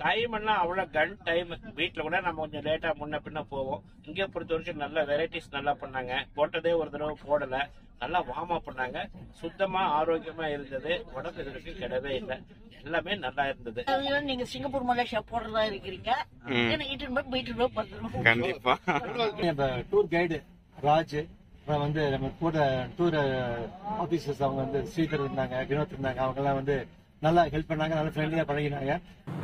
Time எல்லாம் அவ்வளவு கன் time. வீட்டுல கூட நம்ம கொஞ்சம் லேட்டா முன்ன பின்ன போவோம். இங்கே பொறுத்த வரைக்கும் நல்ல வெரைட்டிஸ் நல்லா பண்ணாங்க. போட்டதே ஒரு தடவை போடல, நல்லா வார்ம் அப் பண்ணாங்க. சுத்தமா ஆரோக்கியமா இருந்தது. உடம்பு இதற்கு கிடவே இல்லை. எல்லாமே நல்லா இருந்தது. நீங்க சிங்கப்பூர் மலேசியா போடுறதா இருக்கிறீங்க. கண்டிப்பா. டூர் கைடு ராஜ், வந்து நம்ம கூட டூர் ஆபீசர்ஸ் அவங்க வந்து ஸ்ரீதர் இருந்தாங்க, வினோத் இருந்தாங்க. அவங்க எல்லாம் வந்து நல்லா ஹெல்ப் பண்ணாங்க, நல்லா ஃப்ரெண்ட்லியா பழகினாங்க.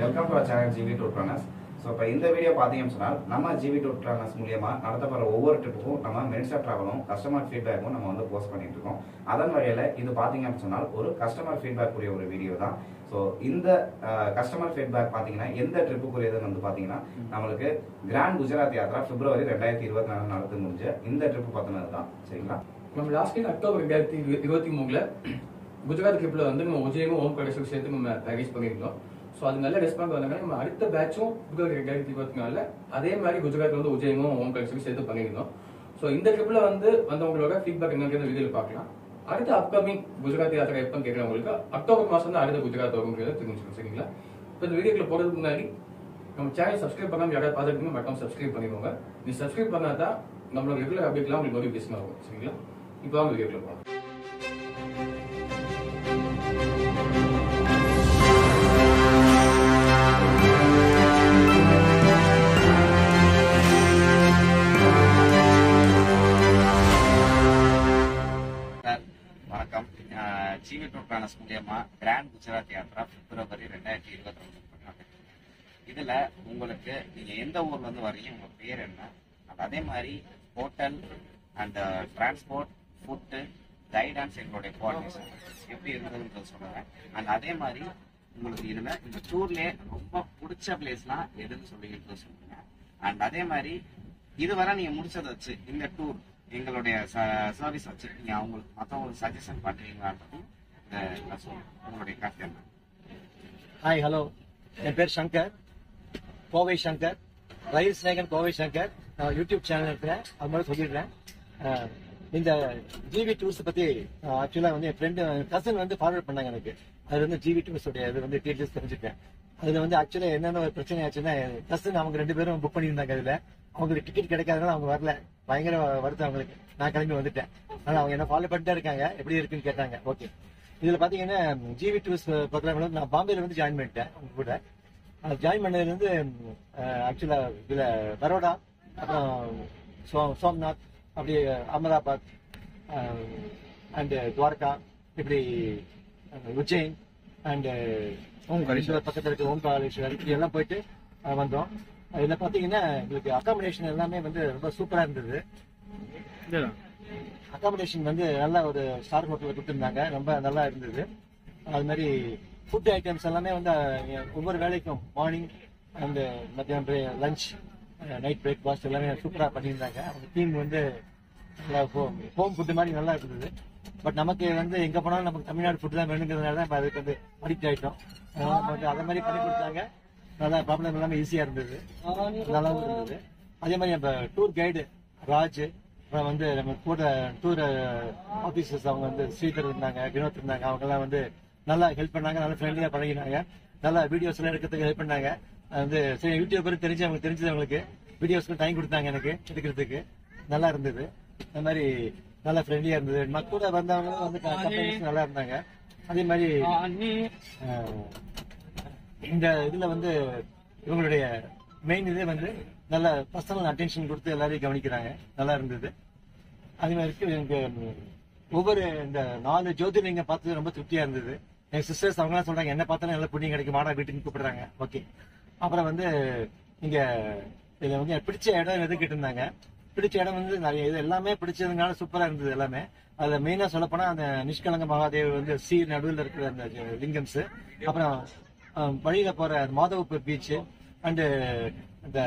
Welcome to channel GV tour planners. So இப்போ இந்த வீடியோ பார்த்தீங்கன்னு சொன்னால் நம்ம ஜிவி டூர் பிளானர்ஸ் மூலியமா நடத்தப்படுற ஒவ்வொரு ட்ரிப்புக்கும் நம்ம மினிஸ்டர் ட்ராவலும் கஸ்டமர் ஃபீட்பேக்கும் நம்ம வந்து போஸ்ட் பண்ணிட்டு இருக்கோம். அதன் வகையில் இது பார்த்தீங்கன்னு சொன்னால் ஒரு கஸ்டமர் ஃபீட்பேக் கூடிய ஒரு வீடியோ தான். ஸோ இந்த கஸ்டமர் ஃபீட்பேக் பார்த்தீங்கன்னா எந்த ட்ரிப்புக்குரியதுன்னு வந்து பார்த்தீங்கன்னா நம்மளுக்கு கிராண்ட் குஜராத் யாத்ரா பிப்ரவரி 2024 நடந்து முடிஞ்ச இந்த ட்ரிப்பு பற்றினது தான். சரிங்களா? நம்ம லாஸ்ட் இயர் அக்டோபர் 2023 குஜராத் ட்ரிப்ல வந்து நம்ம உஜயமும் ஓம் பிரதேசம் சேர்த்து நம்ம பேக்கேஜ் பண்ணியிருந்தோம். ஸோ அது நல்ல ரெஸ்பான்ஸ் வந்தாங்க. நம்ம அடுத்த பேட்சும் பிப்ரவரி 2024 அதே மாதிரி குஜராத்ல வந்து உஜயமும் ஓம் பிரதேசம் சேர்த்து பண்ணியிருந்தோம். ஸோ இந்த ட்ரிப்ல வந்து வந்தவங்களோட ஃபீட்பேக் என்னங்கிறத வீடியோவில் பார்க்கலாம். அடுத்த அப்கமிங் குஜராத் யாத்திரை எப்போ கேட்குறவங்களுக்கு அக்டோபர் மாதம் தான் அடுத்த குஜராத் வருங்கிறத தெரிஞ்சுக்கணும். சரிங்களா? இப்போ இந்த வீடியோக்குள்ள போகிறதுக்கு முன்னாடி நம்ம சேனல் சப்ஸ்கிரைப் பண்ணாமல் யாராவது பார்த்துருக்கீங்க மறக்காம சப்ஸ்கிரைப் பண்ணிக்கோங்க. நீ சப்ஸ்கிரைப் பண்ணா தான் நம்மளோட ரெகுலர் அப்டேட்லாம் உங்களுக்கு நோட்டிஃபிகேஷன் ஆகும். சரிங்களா? இப்போ அவங்க வீடியோக்குள்ள போகலாம். வணக்கம். ஜிவி டூர் பிளானர்ஸ் மூலியமா கிராண்ட் குஜராத் யாத்ரா பிப்ரவரி 2022 இதுல உங்களுக்கு நீங்க எந்த ஊர்ல இருந்து வரீங்க, உங்க பேர் என்ன, அதே மாதிரி hotel and transport, food, guidance, எங்களுடைய கோஆர்டினேஷன் எப்படி இருந்ததுன்னு சொல்லுவேன். அண்ட் அதே மாதிரி உங்களுக்கு இதுல இந்த டூர்லயே ரொம்ப பிடிச்ச பிளேஸ்லாம் எதுன்னு சொல்லிட்டு சொல்லுங்க. அண்ட் அதே மாதிரி இதுவரை நீங்க முடிச்சதை வச்சு இந்த டூர் எங்களுடைய சர்வீஸ் வச்சு நீங்க அவங்களுக்கு மற்றவங்களுக்கு சஜஷன் பண்ணுவீங்களான்றது உங்களுடைய கருத்து என்ன? ஹாய், ஹலோ, என் பேர் சங்கர், கோவை சங்கர், ரயில் ஸ்நேகன் கோவை சங்கர். நான் யூடியூப் சேனல் இருக்கிறேன், அது மாதிரி சொல்லிடுறேன். இந்த ஜிவி டூர்ஸ் பத்தி ஆக்சுவலா வந்து என் ஃப்ரெண்டு கசன் வந்து ஃபார்வர்ட் பண்ணாங்க எனக்கு. அது வந்து ஜிவி டூர்ஸ் உடைய இது வந்து டீட்டெயில்ஸ் தெரிஞ்சுட்டேன். அதுல வந்து ஆக்சுவலா என்னென்ன ஒரு பிரச்சனை ஆச்சுன்னா, கசன் அவங்க 2 பேரும் புக் பண்ணியிருந்தாங்க. அதுல அவங்களுக்கு டிக்கெட் கிடைக்காதனால அவங்க வரல. பயங்கர வருத்தம் அவங்களுக்கு. நான் கிளம்பி வந்துட்டேன். ஆனா அவங்க என்ன ஃபாலோ பண்ணிட்டே இருக்காங்க, எப்படி இருக்குன்னு கேட்டாங்க. ஓகே, இதுல பாத்தீங்கன்னா ஜிவி டூர்ஸ் ப்ரோக்ராம்ல வந்து நான் பாம்பேல வந்து ஜாயின் பண்ணிட்டேன். அவங்க கூட ஜாயின் பண்ணதுல இருந்து ஆக்சுவலா இதுல பரோடா, அப்புறம் சோம்நாத், அப்படி அகமதாபாத் அண்ட் துவாரகா, இப்படி உஜ்ஜைன் அண்ட் ஓம்காரேஸ்வர் பக்கத்துல இருக்க ஓம்காரேஸ்வர், இப்படி எல்லாம் போயிட்டு வந்தோம். இதுல பாத்தீங்கன்னா எங்களுக்கு அகாமடேஷன் எல்லாமே வந்து ரொம்ப சூப்பரா இருந்தது. அகாமடேஷன் வந்து நல்ல ஒரு ஸ்டார் ஹோட்டல்ல கொடுத்துருந்தாங்க, ரொம்ப நல்லா இருந்தது. அது மாதிரி ஃபுட் ஐட்டம்ஸ் எல்லாமே வந்து ஒவ்வொரு வேலைக்கும் மார்னிங் அண்ட் மத்தியானம் லஞ்ச், நைட் பிரேக்ஃபாஸ்ட் எல்லாமே சூப்பரா பண்ணியிருந்தாங்க. அவங்க டீம் வந்து ஹோம் ஃபுட் மாதிரி நல்லா இருந்தது. பட் நமக்கு வந்து எங்க போனாலும் நமக்கு தமிழ்நாடு ஃபுட் தான் வேணுங்கிறதுனால தான் அதுக்கு வந்து அடிக்ட் ஆயிட்டோம். அதை மாதிரி பண்ணி கொடுத்தாங்க. நல்லா ப்ராப்ளம் எல்லாமே ஈஸியா இருந்தது, நல்லாவும் இருந்தது. அதே மாதிரி நம்ம டூர் கைடு ராஜ், வந்து நம்ம கூட டூர் ஆபீசர்ஸ் அவங்க வந்து ஸ்ரீதர் இருந்தாங்க, வினோத் இருந்தாங்க. அவங்க எல்லாம் வந்து நல்லா ஹெல்ப் பண்ணாங்க, நல்லா ஃப்ரெண்ட்லியா பழகினாங்க. நல்லா வீடியோஸ் எல்லாம் எடுக்கிறதுக்கு ஹெல்ப் பண்ணாங்க. வந்து சரி யூடியூபர் தெரிஞ்சு அவங்களுக்கு தெரிஞ்சது, அவங்களுக்கு வீடியோஸ்க்கு டைம் கொடுத்தாங்க எனக்கு எடுக்கிறதுக்கு. நல்லா இருந்தது. அந்த மாதிரி நல்லா ஃப்ரெண்ட்லியா இருந்தது. கூட வந்தவங்க வந்து கம்பெனிஸ் நல்லா இருந்தாங்க. அதே மாதிரி இந்த இதுல வந்து இவங்களுடைய மெயின் இதே வந்து நல்ல பர்சனல் அட்டென்ஷன் கொடுத்து எல்லாரையும் கவனிக்கிறாங்க. நல்லா இருந்தது. அதே மாதிரி எனக்கு ஒவ்வொரு இந்த 4 ஜோதிர்லிங்கம் பார்த்தது ரொம்ப திருப்தியா இருந்தது. என் சிஸ்டர்ஸ் அவங்க சொல்றாங்க, என்ன பார்த்தாலும் நல்ல புண்ணியம் கிடைக்கும், வாடா வீட்டுக்கு கூப்பிடுறாங்க. ஓகே, அப்புறம் வந்து இங்க இதுல வந்து பிடிச்ச இடம் எது கேட்டிருந்தாங்க. பிடிச்ச இடம் வந்து நிறைய இது எல்லாமே பிடிச்சதுனால சூப்பரா இருந்தது எல்லாமே. அதுல மெயினா சொல்ல போனா அந்த நிஷ்கலங்க மகாதேவ் வந்து நடுவில் இருக்கிற அந்த லிங்கம்ஸ், அப்புறம் வழியில போற மாதவப்பூர் பீச் அண்ட் இந்த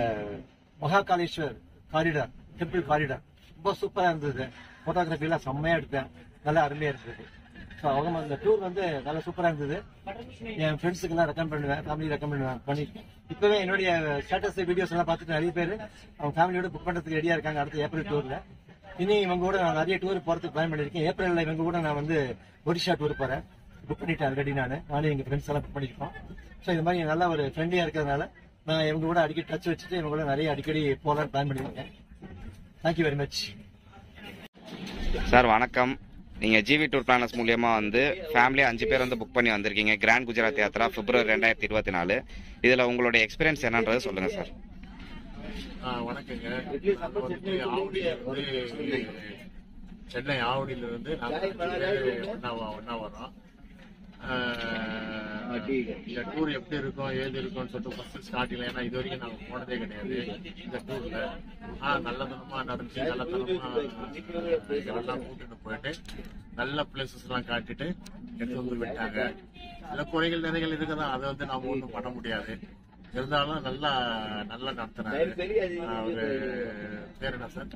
மகாகாலேஸ்வர் காரிடார், டெம்பிள் காரிடார் ரொம்ப சூப்பரா இருந்தது. போட்டோகிராஃபி எல்லாம் செம்மையா எடுத்தேன், நல்லா அருமையா இருந்தது. ஸோ அவங்க அந்த டூர் வந்து நல்லா சூப்பரா இருந்தது. என் ஃப்ரெண்ட்ஸுக்கு எல்லாம் ரெக்கமெண்ட் பண்ணுவேன், ஃபேமிலி ரெக்கமெண்ட் பண்ணி இப்பவே என்னுடைய ஸ்டேட்டஸ் வீடியோஸ் எல்லாம் பார்த்துட்டு நிறைய பேர் அவங்க ஃபேமிலியோட புக் பண்றதுக்கு ரெடியா இருக்காங்க. அடுத்த ஏப்ரல் டூர்ல இனி இவங்க கூட நான் நிறைய டூர் போறதுக்கு பிளான் பண்ணிருக்கேன். ஏப்ரல்ல இவங்க கூட நான் வந்து ஒடிஷா டூர் போறேன். புக் பண்ணிட்டேன் ஆல்ரெடி. நானும் எங்கள் ஃப்ரெண்ட்ஸ் எல்லாம் புக் பண்ணியிருக்கோம். ஸோ இது மாதிரி நல்லா ஒரு ஃப்ரெண்ட்லியாக இருக்கிறதுனால நான் இவங்க கூட அடிக்கடி டச் வச்சுட்டு இவங்க கூட நிறைய அடிக்கடி போகலான்னு பிளான் பண்ணியிருக்கேன். Thank you very much. சார் வணக்கம். நீங்கள் ஜிவி டூர் பிளானர்ஸ் மூலியமாக வந்து ஃபேமிலியாக 5 பேர் வந்து புக் பண்ணி வந்திருக்கீங்க. கிராண்ட் குஜராத் யாத்ரா பிப்ரவரி 2024. இதில் உங்களுடைய எக்ஸ்பீரியன்ஸ் என்னன்றது சொல்லுங்கள் சார். வணக்கங்க. சென்னை ஆவடியிலிருந்து ஒன்னா வரோம். இந்த டூர் எப்படி இருக்கும் ஏது இருக்கும்னு சொல்லிட்டு ஃபர்ஸ்ட் ஸ்டார்டிங்ல, ஏன்னா இது வரைக்கும் நாங்கள் போனதே கிடையாது இந்த டூர்ல. நல்லதனமா நடந்துச்சு. நல்லதனமா எல்லாம் கூட்டிட்டு போயிட்டு நல்ல பிளேசஸ் எல்லாம் காட்டிட்டு எடுத்து வந்து விட்டாங்க. சில குறைகள் நிறைகள் இருக்குதான், அதை வந்து நாம ஒன்றும் பண்ண முடியாது. இருந்தாலும் நல்லா நடத்துறாரு. அவரு பேர் என்ன சார்?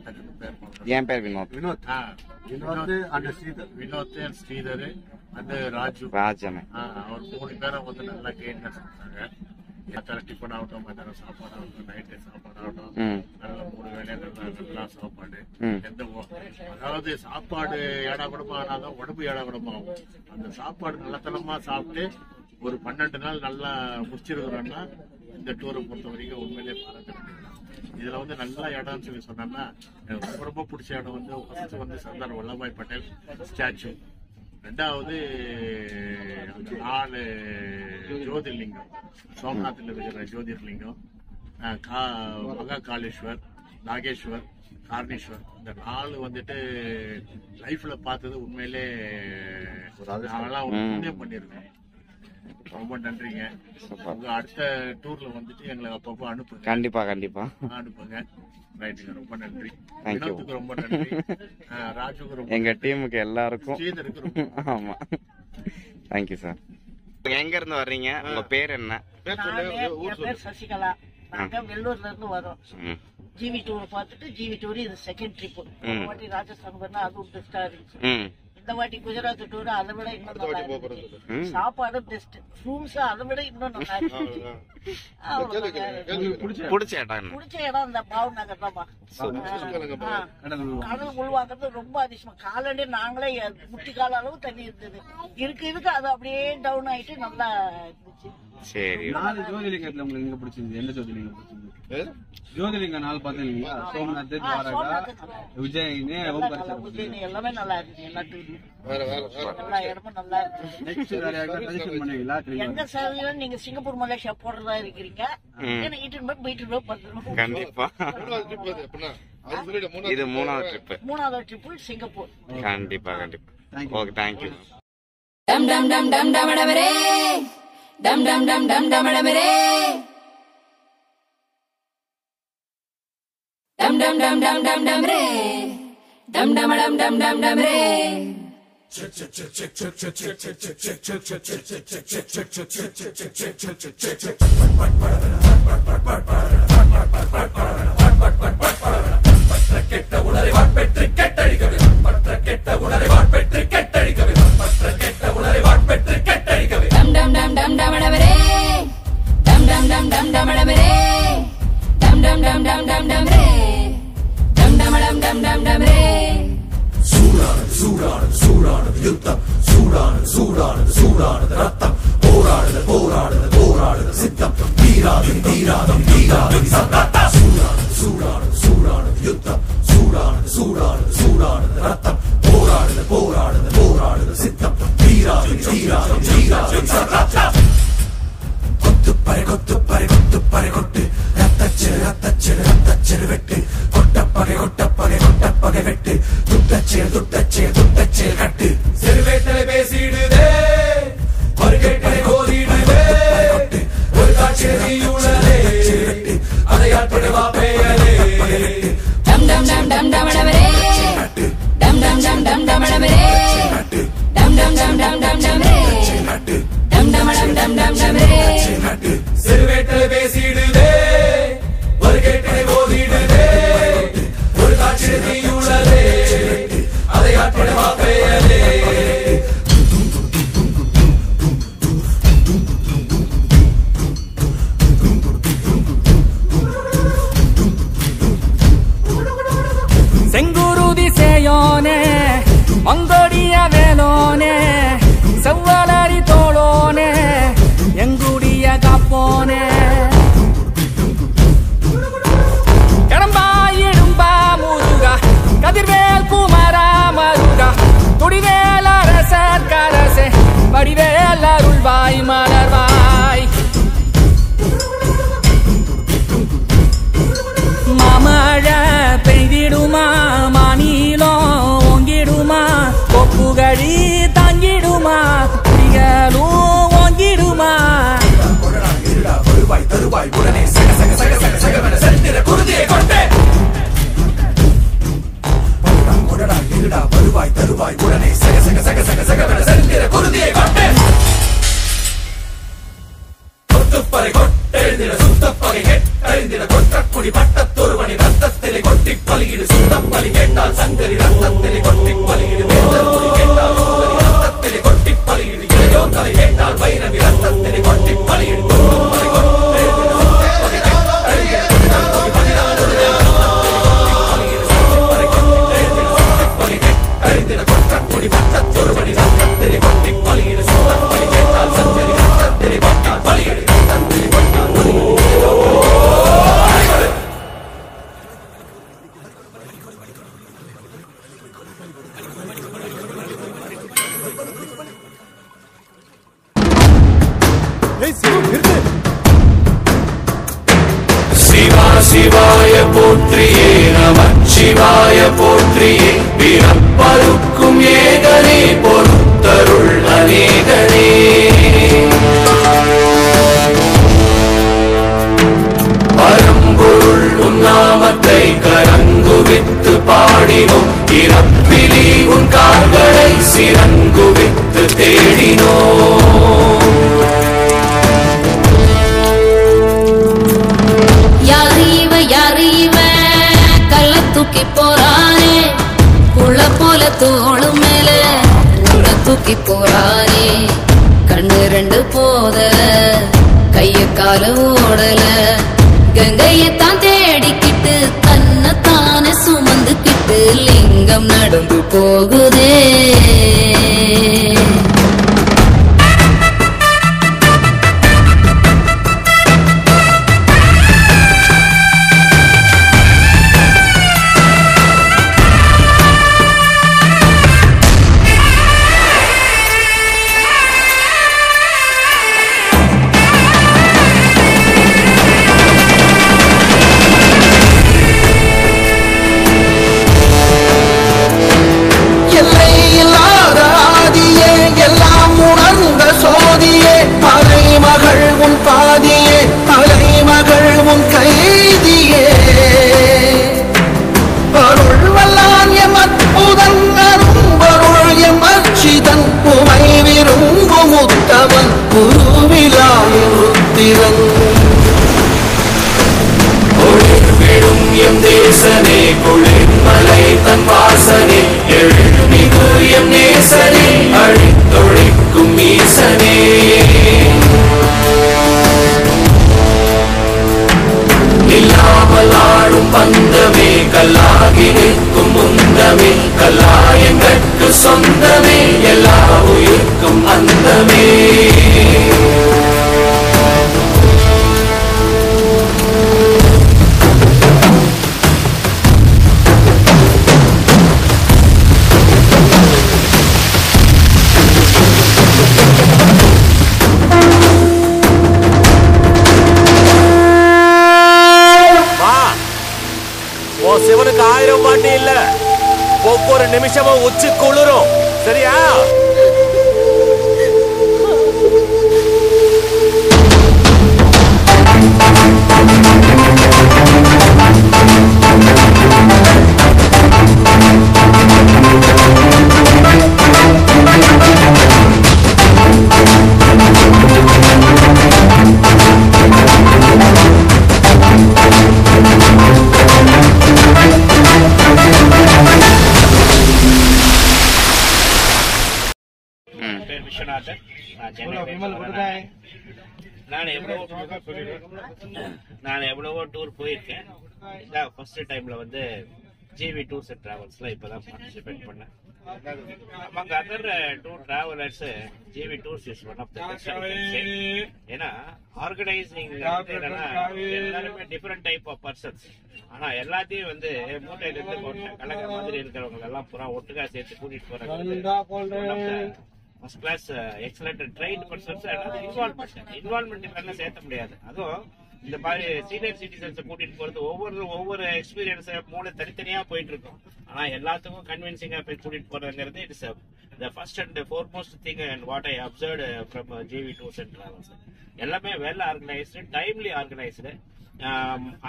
என் பேர் வினோத். Vinod and Sridhar and Raju. அவர் 3 பேரை வந்து நல்லா கைட்னஸ் கொடுத்தாங்க. டிஃபன் ஆகட்டும், மத்தியானம் சாப்பாடு ஆகட்டும், நைட்டு சாப்பாடு ஆகட்டும், நல்ல 3 வேலையா நல்லா சாப்பாடு. அதாவது சாப்பாடு ஏடா கூடமா ஆனாதான் உடம்பு ஏடா கூடமா ஆகும். அந்த சாப்பாடு நல்லத்தனமா சாப்பிட்டு ஒரு 12 நாள் நல்லா முடிச்சிருக்கிறோம்னா இந்த டூரை பொறுத்த வரைக்கும் உண்மையிலே பாராட்டு. இதுல வந்து நல்ல இடம்னு சொல்லி சொன்னா, எனக்கு ரொம்ப பிடிச்ச இடம் வந்து ஃபர்ஸ்ட் வந்து சர்தார் வல்லபாய் பட்டேல் ஸ்டாச்சு. 2வது அந்த 4 ஜோதிர்லிங்கம், சோம்நாத்தில் இருக்கிற ஜோதிர்லிங்கம், மகா காளேஸ்வர், நாகேஸ்வர், கார்ணேஸ்வர். இந்த 4 வந்துட்டு லைஃப்ல பார்த்தது உண்மையிலே நாங்கெல்லாம் ஒரு புண்ணியம் பண்ணிருக்கோம். ரொம்ப நன்றிங்க. உங்க அடுத்த டூர்ல வந்துட்டு எங்களை அப்பப்போ அனுப்புங்க. கண்டிப்பா அனுப்புங்க. ரைட்டுங்க, ரொம்ப நன்றி. வினோத்துக்கு ரொம்ப நன்றி. ராஜுக்கு ரொம்ப, எங்க டீமுக்கு எல்லாருக்கும். ஸ்ரீதருக்கு ரொம்ப. ஆமா, தேங்க்யூ சார். எங்க இருந்து வர்றீங்க? உங்க பேர் என்ன? என் பேர் சசிகலா. நாங்க வெள்ளூர்ல இருந்து வரோம். ஜிவி டூர் பார்த்துட்டு ஜிவி டூர் இது செகண்ட் ட்ரிப். வாட்டி ராஜஸ்தான் பண்ணா அதுவும் பெஸ்டா இருந்துச்சு. இந்த வாட்டி குஜராத் டூர் அதை விட இன்னும் நல்லா இருந்துச்சு. சாப்பாடு பெஸ்ட், ரூம்ஸ் அதை விட இன்னும் நல்லா இருந்துச்சு. பிடிச்ச இடம் இந்த பாவ் நகர் தான்ப்பா. கடல் உள்வாங்கிறது ரொம்ப அதிசயமா. காலண்டே நாங்களே முட்டி கால அளவு தண்ணி இருந்தது. இருக்கு அது அப்படியே டவுன் ஆயிட்டு நல்லா இருந்துச்சு. சரி, 4 ஜோதிலிங்கத்துல உங்களுக்கு எங்க பிடிச்சிருந்தது? எந்த ஜோதிலிங்கம் பிடிச்சிருந்தது? ஜோதிலிங்கம் 4 பாத்தீங்களா? சோம்நாத், துவாரகா, உஜ்ஜயினி, ஓம்காரேஸ்வரர் எல்லாமே நல்லா இருந்துச்சு. எல்லா இடமும் நல்லா இருந்துச்சு. நெக்ஸ்ட் வேற யாராவது சஜஷன் பண்ணுவீங்களா? எங்க சேவையில நீங்க சிங்கப்பூர் மலேசியா போடுறதா இருக்கிறீங்க. கண்டிப்பா. இது 3வது ட்ரிப். 3வது ட்ரிப் சிங்கப்பூர். கண்டிப்பா. Okay, thank you. டம் டம் டம் டம் டமடமரே, டம் டம் டம் டம் டமடமரே, டம் டம் டம் டம் டம் டமரே, டம் டமடம் டம் டம் டமரே. டம் டம் டம் டம் டமடமரே, டம் டம் டம் டம் டமடமரே, டம் டம் டம் டம் டம் டமரே, டம் டமடம் டம் டம் டமரே. சூடானது யுத்தம், சூடானது ரத்தம், போராடுது சித்தம், தீராது சத்தம். சூடானது யுத்தம், சூடானது ரத்தம், போராடுது சித்தம், தீராது சத்தம். கொத்துப்பறை கொட்டு, ரத்தச்செரு வெட்டு, கொட்டப்பகை வெட்டு, துட்டச்செயல் கட்டு. செருவேட்டலை பேசிடுதே, ஒரு கேட்டலை கோதிடுதே, ஒரு காட்சியுள்ளதே, அதை ஆட்படுவா பெயரே. டம் டம் டம் டம் டமடமரே, டம் டம் டம் டம் டமடமரே, டம் டம் டம் டம் டம் டமரே, டம் டமடம் டம் டம் டமரே. செருவேட்டலை பேசிடுதே, ஒரு கேட்டலை கோதிடுதே, ஒரு காட்சியுள்ளதே, அதை ஆட்படுவா பெயரே. செங்குருதி சேயோனே, மங்கோடிய வேலோனே, செவ்வல குடி பட்டத்தொருவனி ரத்தத்திலே கொட்டி பலியிடு சுத்தம் பலி கேட்டால் சங்கரி ரத்தத்திலே கொட்டி பலியிடு வேந்தர் குடி கேட்டால் சுந்தரி ரத்தத்திலே கொட்டி பலியிடு இளையோ தலை கேட்டால் வைரவி ரத்தத்திலே கொட்டி பலியிடு குடி பட்டத்தொருவனி ரத்தத்திலே கொட்டி பலியிடு சுத்தம் பலி கேட்டால் சங்கரி ரத்தத்திலே கொட்டால் பலியிடு ரத்தத்திலே கொட்டால் சிவா சிவாய போற்றியே நமச்சிவாய போற்றியே பிறப்பருக்கும் ஏகனே பொறுத்தருள் அநேகனே பரம்பொருள் உன்னாமத்தை கரங்குவித்து பாடினோம் இறப்பிலி உன் கால்களை சிறங்குவித்து தேடினோம் யாரு இவ கல்ல தூக்கி போறானே புள்ள போல தோளு மேல உள்ள தூக்கி போறானே கண்ணு ரெண்டு போதல கைய கால ஓடல கங்கையத்தான் தேடிக்கிட்டு தன்னைத்தானே சுமந்துக்கிட்டு லிங்கம் நடந்து போகுதே நேசனே குளிர்மலை தன் வாசனே எழுமிகு எம் நேசனே அழித்தொழிக்கும் ஈசனே இல்லாமல் ஆடும் பந்தமே கல்லாகி நிற்கும் முந்தமே கல்லாயங்கட்கு சொந்தமே எல்லா உயிர்க்கும் அந்தமே சிவனுக்கு 1000 பாட்டி இல்ல ஒவ்வொரு நிமிஷமும் உச்சி குளிரும் சரியா நான் எவ்வளவோ டூர் போயிருக்கேன். இதான் ஃபர்ஸ்ட் டைம்ல வந்து ஜிவி டூர்ஸ் அண்ட் டிராவல்ஸ்ல இப்பதான் பார்ட்டிசிபேட் பண்ணேன். among other tour travelers GV tours is one of the best. ஏன்னா ஆர்கனைசிங் எல்லாருமே டிஃபரெண்ட் டைப் ஆஃப் பர்சன்ஸ். ஆனா எல்லாத்தையும் வந்து மூட்டையில இருந்து கொட்ட கலக்கிற மாதிரி இருக்கிறவங்க எல்லாம் பூரா ஒட்டுக்கா சேர்த்து கூட்டிட்டு போறாங்க. First class excellent train persons involvement இல்லைன்னா சேர்த்த முடியாது. அதுவும் இந்த மாதிரி சீனியர் சிட்டிசன்ஸ் கூட்டிட்டு போறது ஒவ்வொரு எக்ஸ்பீரியன்ஸ் மூணு தனித்தனியா போயிட்டு இருக்கும். ஆனா எல்லாத்துக்கும் கன்வின்சிங்கா போய் கூட்டிட்டு போறதுங்கிறது it's the first and foremost thing and what I observed from GV tours and travels. எல்லாமே வெல் ஆர்கனைஸ்டு, டைம்லி ஆர்கனைஸ்டு.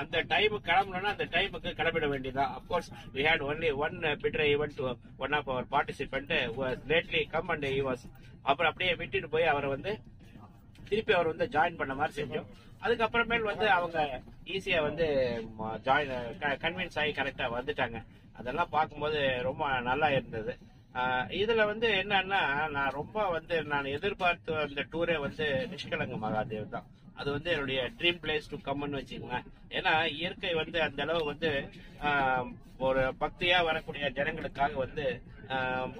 அந்த டைமுக்கு கிளம்பணும்னா அந்த டைமுக்கு கிளம்பிட வேண்டியதான். Of course we had only one bitter event to one of our participant was lately come and he was அப்புறம் அப்படியே விட்டுட்டு போய் அவரை வந்து திருப்பி அவர் வந்து ஜாயின் பண்ண மாதிரி செஞ்சோம். அதுக்கப்புறமேல் வந்து அவங்க ஈஸியா வந்து கன்வின்ஸ் ஆகி கரெக்டா வந்துட்டாங்க. அதெல்லாம் பார்க்கும்போது ரொம்ப நல்லா இருந்தது. இதுல வந்து என்னன்னா, நான் ரொம்ப வந்து நான் எதிர்பார்த்து அந்த டூரே வந்து நிஷ்கலங்க மகாதேவ் தான். அது வந்து என்னுடைய ட்ரீம் பிளேஸ் டு கம்னு வச்சுக்கோங்க. ஏன்னா இயற்கை வந்து அந்த அளவு வந்து ஒரு பக்தியா வரக்கூடிய ஜனங்களுக்காக வந்து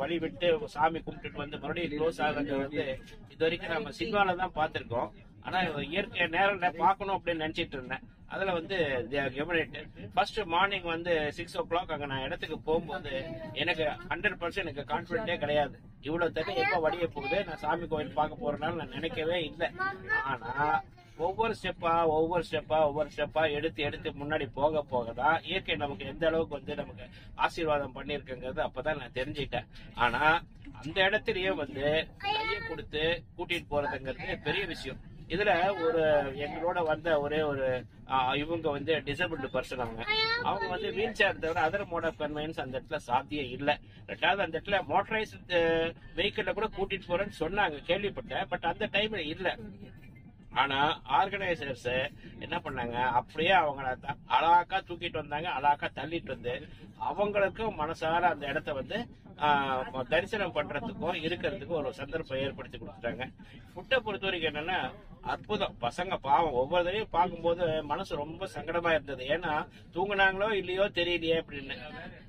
வழி விட்டு சாமி கும்பிட்டுட்டு வந்து மறுபடியும் க்ளோஸ் ஆகிறது வந்து இது வரைக்கும் நம்ம சினிமால தான் பார்த்திருக்கோம். ஆனா இயற்கை நேரில் பார்க்கணும் அப்படின்னு நினைச்சிட்டு இருந்தேன். அதுல வந்து ஃபர்ஸ்ட் மார்னிங் வந்து 6 o'clock அங்க நான் இடத்துக்கு போகும்போது எனக்கு 100% எனக்கு கான்பிடென்டே கிடையாது. இவ்வளவு தண்ணி எப்ப வடிய போகுது, நான் சாமி கோயில் பார்க்க போறேனால நான் நினைக்கவே இல்லை. ஆனா ஒவ்வொரு ஸ்டெப்பா எடுத்து முன்னாடி போக போகதான் இயற்கை நமக்கு எந்த அளவுக்கு வந்து நமக்கு ஆசீர்வாதம் பண்ணிருக்குங்கிறது அப்பதான் நான் தெரிஞ்சுக்கிட்டேன். ஆனா அந்த இடத்துலயே வந்து கையை கொடுத்து கூட்டிட்டு போறதுங்கிறது பெரிய விஷயம். இதுல ஒரு எங்களோட வந்த ஒரே ஒரு இவங்க வந்து டிசபிள்டு பர்சன். அவங்க வந்து வீல் சேர் தவிர அதர் மோட் ஆஃப் கன்வெயன்ஸ் அந்த இடத்துல சாத்தியம் இல்லை. ரெண்டாவது அந்த இடத்துல மோட்டரைஸ்டு வெஹிக்கிள்ல கூட கூட்டிட்டு போறேன்னு சொன்னாங்க, கேள்விப்பட்டேன். பட் அந்த டைம்ல இல்ல. ஆனா ஆர்கனைசர்ஸ் என்ன பண்ணாங்க, அப்படியே அவங்கள அழகா தூக்கிட்டு வந்தாங்க, அழகா தள்ளிட்டு வந்து அவங்களுக்கும் மனசார அந்த இடத்த வந்து தரிசனம் பண்றதுக்கும் இருக்கிறதுக்கும் ஒரு சந்தர்ப்பம் ஏற்படுத்தி கொடுத்துட்டாங்க. ஃபுட்டை பொறுத்த வரைக்கும் என்னன்னா அற்புதம். பசங்க பாவம் ஒவ்வொரு தடையும் பார்க்கும்போது மனசு ரொம்ப சங்கடமா இருந்தது. ஏன்னா தூங்குனாங்களோ இல்லையோ தெரியலையே அப்படின்னு.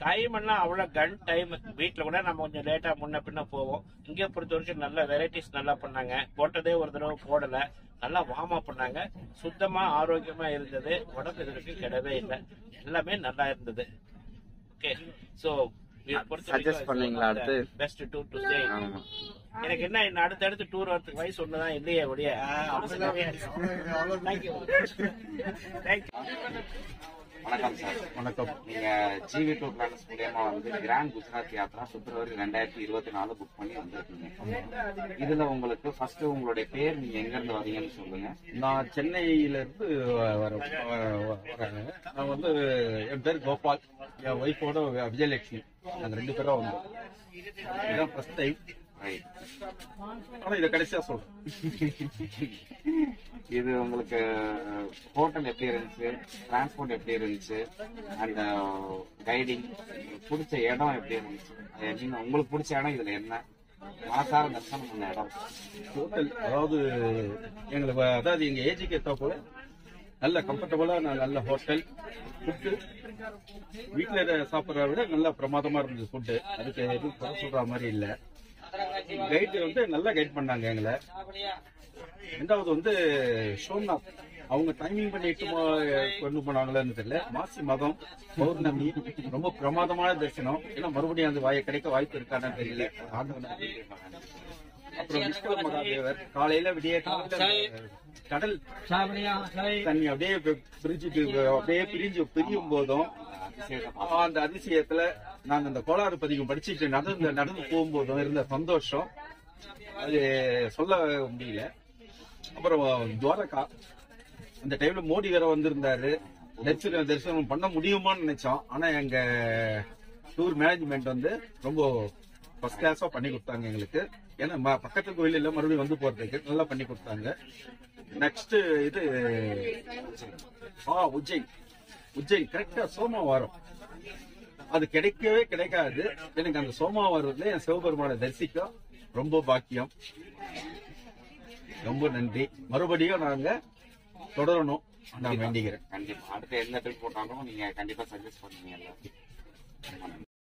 டைம் எல்லாம் அவ்வளவு கன் டைம். வீட்டுல கூட நம்ம கொஞ்சம் லேட்டா முன்ன பின்ன போவோம். இங்கே பொறுத்த வரைக்கும் நல்ல வெரைட்டிஸ் நல்லா பண்ணாங்க. போட்டதே ஒரு தடவை போடல, நல்லா வார்ம் அப் பண்ணாங்க. சுத்தமா ஆரோக்கியமா இருந்தது. உடம்பு இதற்கு கிடவே இல்லை, எல்லாமே நல்லா இருந்தது. ஓகே, சோ சஜஸ்ட் பண்ணீங்களா அடுத்து பெஸ்ட் டூர் டு ஸ்டே? எனக்கு என்ன அடுத்தடுத்து டூர் வரதுக்கு வயசு ஒண்ணுதான் இல்லையே ஒழிய. வணக்கம் சார். வணக்கம். நீங்க ஜிவி டூர் பிளானர்ஸ் மூலியமா வந்து Grand Gujarat Yatra February 2024 book பண்ணி வந்திருக்கீங்க. இதுல உங்களுக்கு ஃபர்ஸ்ட் உங்களுடைய பேர், நீங்க எங்க இருந்து வரீங்கன்னு சொல்லுங்க. நான் சென்னையில இருந்து வரேன். நான் வந்து என் பேர் கோபால், என் ஒய்ஃபோட விஜயலட்சுமி, நாங்க 2 பேரும் வந்தோம். இதுதான் ஃபர்ஸ்ட் டைம். ஆனா இதை கடைசியா சொல்றேன். இது உங்களுக்கு ஹோட்டல் எப்படி இருந்துச்சு, டிரான்ஸ்போர்ட் எப்படி இருந்துச்சு, அந்த கைடிங், பிடிச்ச இடம் எப்படி இருந்துச்சு? நீங்க உங்களுக்கு பிடிச்ச இடம் இதுல என்ன? மாசார தர்சனம் பண்ண இடம் ஹோட்டல், அதாவது எங்களுக்கு அதாவது எங்க ஏஜுக்கு ஏற்ற போல நல்ல கம்ஃபர்டபுளா நல்ல ஹோட்டல் ஃபுட்டு. வீட்டுல சாப்பிட்றத விட நல்ல பிரமாதமா இருந்தது ஃபுட்டு. அதுக்கு எதுவும் குறை சொல்ற மாதிரி இல்ல. கைடு வந்து நல்லா கைட் பண்ணாங்க எங்களை. ரெண்டாவது வந்து சோம்நாத், அவங்க டைமிங் பண்ணிட்டு கொண்டு போனாங்களேன்னு தெரியல. மாசி மதம் பௌர்ணமி ரொம்ப பிரமாதமான தரிசனம். ஏன்னா மறுபடியும் அந்த கிடைக்க வாய்ப்பு இருக்கான்னு தெரியல. அப்புறம் நிஷ்கல மகாதேவர் காலையில விடிய கடல் தண்ணி அப்படியே பிரியும் போதும் அந்த அதிசயத்துல நாங்க அந்த கோளாறு பதிகம் படிச்சுட்டு நடந்து போகும்போதும் இருந்த சந்தோஷம் அது சொல்ல முடியல. அப்புறம் துவாரகா, அந்த டைம்ல மோடி வேற வந்திருந்தாரு. தரிசனம் பண்ண முடியுமான்னு நினைச்சோம். ஆனா எங்க டூர் மேனேஜ்மெண்ட் வந்து ரொம்ப ஃபர்ஸ்ட் கிளாஸா பண்ணி கொடுத்தாங்க எங்களுக்கு. ஏன்னா பக்கத்து கோயில் இல்ல, மறுபடியும் வந்து போறதுக்கு நல்லா பண்ணி கொடுத்தாங்க. நெக்ஸ்ட் இது உஜ்ஜைன் கரெக்டா சோமவாரம். அது கிடைக்கவே கிடைக்காது. எனக்கு அந்த சோமவாரத்துல என் சிவபெருமானை தரிசிக்க ரொம்ப பாக்கியம். ரொம்ப நன்றி. மறுபடியும் நாங்க தொடரணும் நான் வேண்டிக்கிறேன். கண்டிப்பா அடுத்த எந்த ட்ரிப் போட்டாலும் நீங்க கண்டிப்பா சஜஸ்ட் பண்ணுவீங்க.